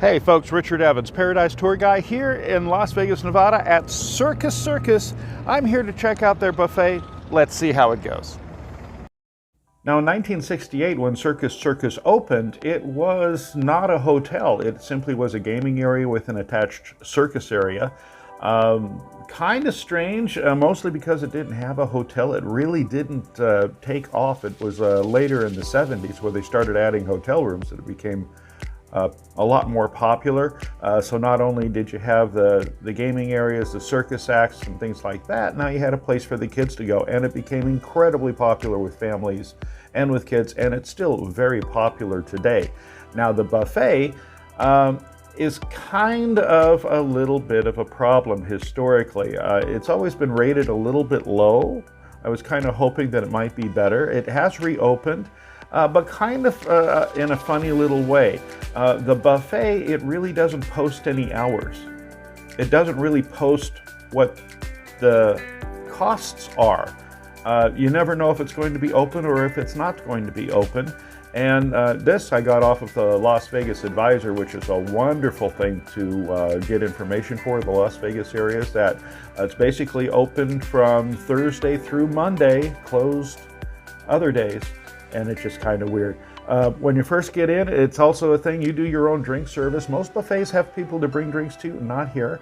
Hey folks, Richard Evans, Paradise Tour Guy here in Las Vegas, Nevada at Circus Circus. I'm here to check out their buffet. Let's see how it goes. Now in 1968, when Circus Circus opened, it was not a hotel. It simply was a gaming area with an attached circus area. Kind of strange, mostly because it didn't have a hotel. It really didn't take off. It was later in the 70s where they started adding hotel rooms that it became a lot more popular. So not only did you have the gaming areas, the circus acts and things like that, now you had a place for the kids to go, and it became incredibly popular with families and with kids, and it's still very popular today. Now the buffet is kind of a little bit of a problem historically. It's always been rated a little bit low. I was kind of hoping that it might be better. It has reopened. But kind of in a funny little way. The buffet, it really doesn't post any hours. It doesn't really post what the costs are. You never know if it's going to be open or if it's not going to be open. And this I got off of the Las Vegas Advisor, which is a wonderful thing to get information for the Las Vegas areas. That it's basically open from Thursday through Monday, closed other days. And it's just kind of weird. When you first get in, it's also a thing, you do your own drink service. Most buffets have people to bring drinks to, not here.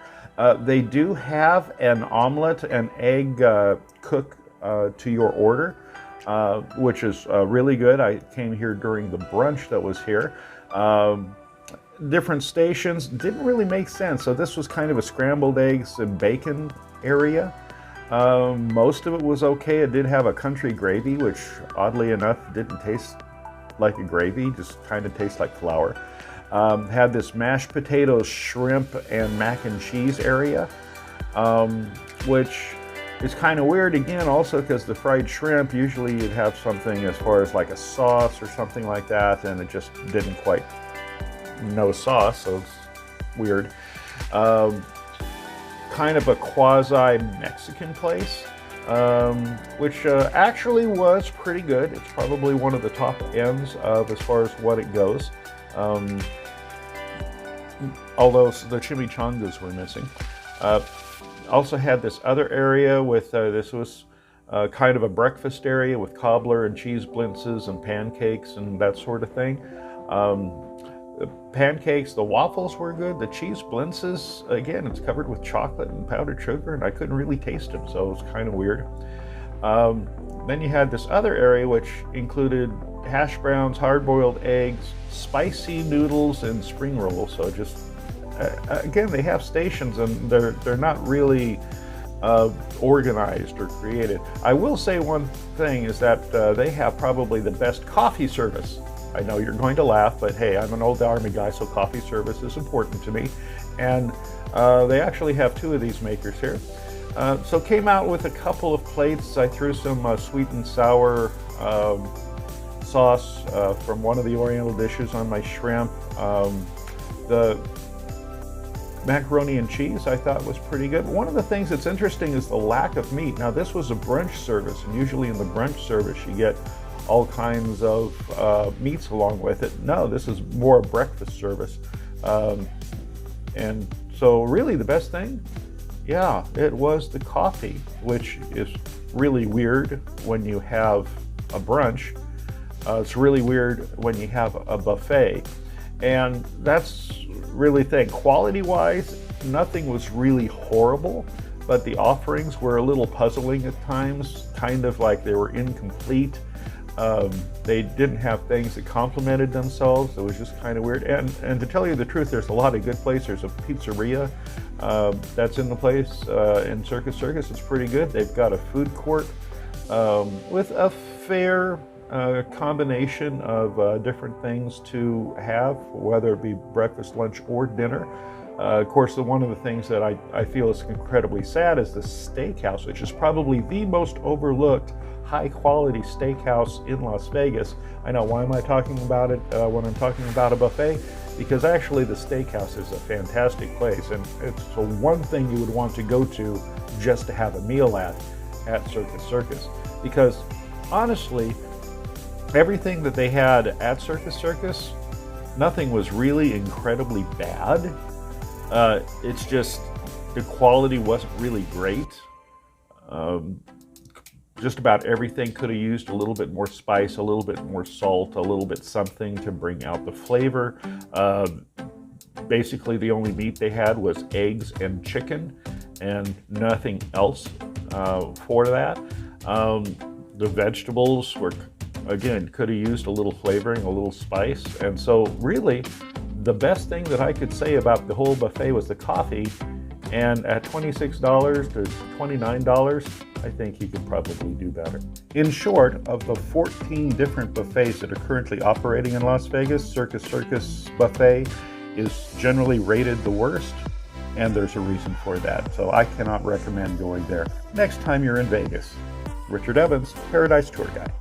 They do have an omelet and egg cook to your order, which is really good. I came here during the brunch that was here. Different stations didn't really make sense. So this was kind of a scrambled eggs and bacon area. Most of it was okay. It did have a country gravy, which oddly enough didn't taste like a gravy, just kind of tastes like flour. Had this mashed potatoes, shrimp, and mac and cheese area, which is kind of weird again also because the fried shrimp, usually you'd have something as far as like a sauce or something like that, and it just didn't quite, no sauce, so it's weird. Kind of a quasi-Mexican place, which actually was pretty good. It's probably one of the top ends of as far as what it goes, although the chimichangas were missing. Also had this other area with, this was kind of a breakfast area with cobbler and cheese blintzes and pancakes and that sort of thing. The pancakes, the waffles were good. The cheese blintzes, again, it's covered with chocolate and powdered sugar, and I couldn't really taste them, so it was kind of weird. Then you had this other area which included hash browns, hard-boiled eggs, spicy noodles, and spring rolls. So just, again, they have stations, and they're not really organized or created. I will say one thing is that they have probably the best coffee service. I know you're going to laugh, but hey, I'm an old Army guy, so coffee service is important to me. And they actually have two of these makers here. So came out with a couple of plates. I threw some sweet and sour sauce from one of the Oriental dishes on my shrimp. The macaroni and cheese I thought was pretty good. One of the things that's interesting is the lack of meat. Now this was a brunch service, and usually in the brunch service you get all kinds of meats along with it. No, this is more a breakfast service. And so really the best thing, yeah, it was the coffee, which is really weird when you have a brunch. It's really weird when you have a buffet. And that's really the thing. Quality-wise, nothing was really horrible, but the offerings were a little puzzling at times, kind of like they were incomplete. They didn't have things that complemented themselves. It was just kind of weird. And to tell you the truth, there's a lot of good places. There's a pizzeria that's in the place in Circus Circus. It's pretty good. They've got a food court with a fair combination of different things to have, whether it be breakfast, lunch, or dinner. Of course, one of the things that I feel is incredibly sad is the steakhouse, which is probably the most overlooked high-quality steakhouse in Las Vegas. I know, why am I talking about it when I'm talking about a buffet? Because actually the steakhouse is a fantastic place, and it's the one thing you would want to go to just to have a meal at Circus Circus. Because honestly, everything that they had at Circus Circus Nothing was really incredibly bad. It's just the quality wasn't really great. Just about everything could have used a little bit more spice, a little bit more salt, a little bit something to bring out the flavor. Basically, the only meat they had was eggs and chicken, and nothing else for that. The vegetables were, again, could have used a little flavoring, a little spice. And so really, the best thing that I could say about the whole buffet was the coffee. And at $26 to $29, I think you could probably do better. In short, of the 14 different buffets that are currently operating in Las Vegas, Circus Circus Buffet is generally rated the worst, and there's a reason for that. So I cannot recommend going there next time you're in Vegas. Richard Evans, Paradise Tour Guide.